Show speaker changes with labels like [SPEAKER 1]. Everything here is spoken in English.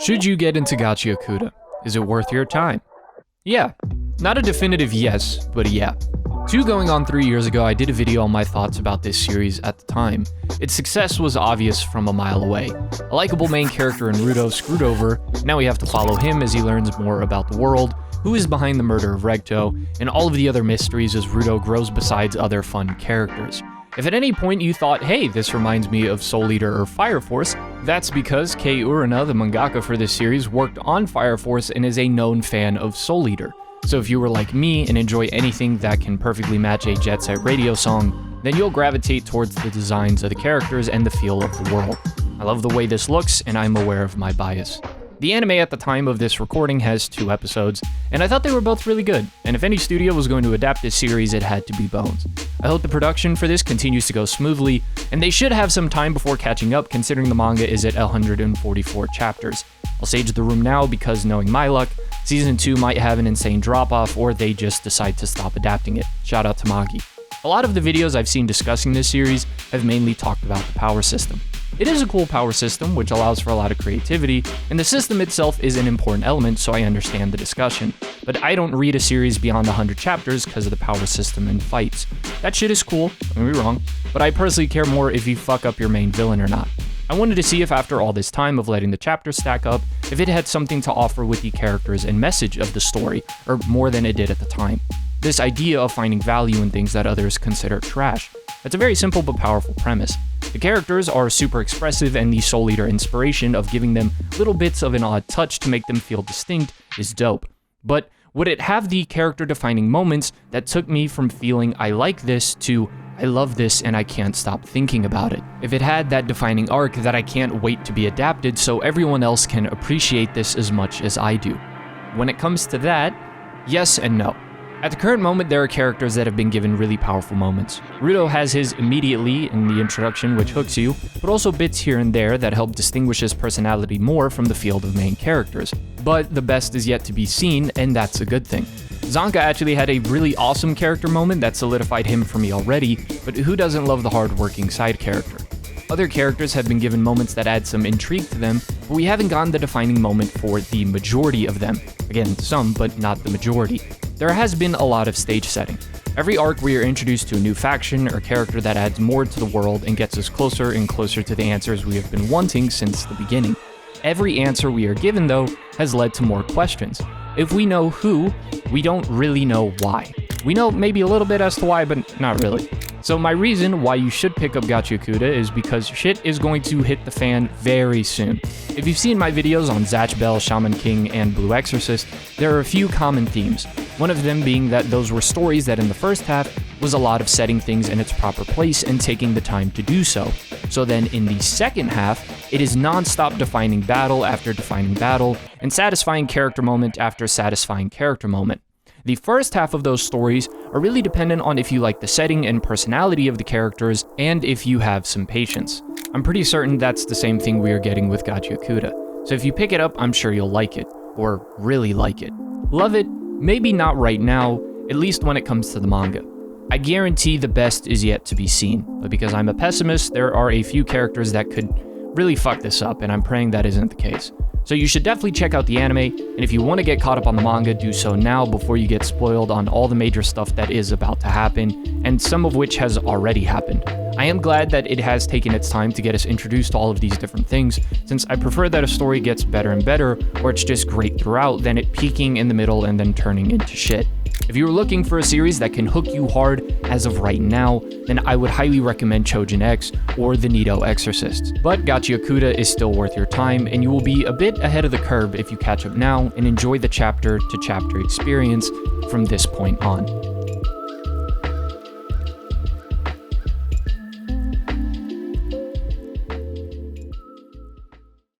[SPEAKER 1] Should you get into Gachiakuta? Is it worth your time? Yeah. Not a definitive yes, but a yeah. 3 years ago, I did a video on my thoughts about this series at the time. Its success was obvious from a mile away. A likable main character in Rudo screwed over, now we have to follow him as he learns more about the world, who is behind the murder of Regto, and all of the other mysteries as Rudo grows besides other fun characters. If at any point you thought, hey, this reminds me of Soul Eater or Fire Force, that's because Kei Urana, the mangaka for this series, worked on Fire Force and is a known fan of Soul Eater. So if you were like me and enjoy anything that can perfectly match a Jet Set Radio song, then you'll gravitate towards the designs of the characters and the feel of the world. I love the way this looks, and I'm aware of my bias. The anime at the time of this recording has 2 episodes, and I thought they were both really good, and if any studio was going to adapt this series, it had to be Bones. I hope the production for this continues to go smoothly, and they should have some time before catching up considering the manga is at 144 chapters. I'll sage the room now because, knowing my luck, Season 2 might have an insane drop-off or they just decide to stop adapting it. Shout out to Magi. A lot of the videos I've seen discussing this series have mainly talked about the power system. It is a cool power system, which allows for a lot of creativity, and the system itself is an important element, so I understand the discussion. But I don't read a series beyond 100 chapters because of the power system and fights. That shit is cool, don't get me wrong, but I personally care more if you fuck up your main villain or not. I wanted to see if after all this time of letting the chapters stack up, if it had something to offer with the characters and message of the story, or more than it did at the time. This idea of finding value in things that others consider trash. It's a very simple but powerful premise. The characters are super expressive, and the Soul Eater inspiration of giving them little bits of an odd touch to make them feel distinct is dope. But would it have the character-defining moments that took me from feeling I like this to I love this and I can't stop thinking about it? If it had that defining arc that I can't wait to be adapted so everyone else can appreciate this as much as I do. When it comes to that, yes and no. At the current moment, there are characters that have been given really powerful moments. Rudo has his immediately in the introduction, which hooks you, but also bits here and there that help distinguish his personality more from the field of main characters. But the best is yet to be seen, and that's a good thing. Zanka actually had a really awesome character moment that solidified him for me already, but who doesn't love the hard-working side character? Other characters have been given moments that add some intrigue to them, but we haven't gotten the defining moment for the majority of them. Again, some, but not the majority. There has been a lot of stage setting. Every arc we are introduced to a new faction or character that adds more to the world and gets us closer and closer to the answers we have been wanting since the beginning. Every answer we are given, though, has led to more questions. If we know who, we don't really know why. We know maybe a little bit as to why, but not really. So my reason why you should pick up Gachiakuta is because shit is going to hit the fan very soon. If you've seen my videos on Zatch Bell, Shaman King, and Blue Exorcist, there are a few common themes. One of them being that those were stories that in the first half was a lot of setting things in its proper place and taking the time to do so. So then in the second half, it is non-stop defining battle after defining battle, and satisfying character moment after satisfying character moment. The first half of those stories are really dependent on if you like the setting and personality of the characters, and if you have some patience. I'm pretty certain that's the same thing we are getting with Gachiakuta. So if you pick it up, I'm sure you'll like it, or really like it. Love it? Maybe not right now, at least when it comes to the manga. I guarantee the best is yet to be seen, but because I'm a pessimist, there are a few characters that could really fuck this up, and I'm praying that isn't the case. So you should definitely check out the anime, and if you want to get caught up on the manga, do so now before you get spoiled on all the major stuff that is about to happen, and some of which has already happened. I am glad that it has taken its time to get us introduced to all of these different things, since I prefer that a story gets better and better, or it's just great throughout, than it peaking in the middle and then turning into shit. If you are looking for a series that can hook you hard as of right now, then I would highly recommend Chojin X or The Nido Exorcists. But Gachiakuta is still worth your time, and you will be a bit ahead of the curve if you catch up now and enjoy the chapter-to-chapter experience from this point on.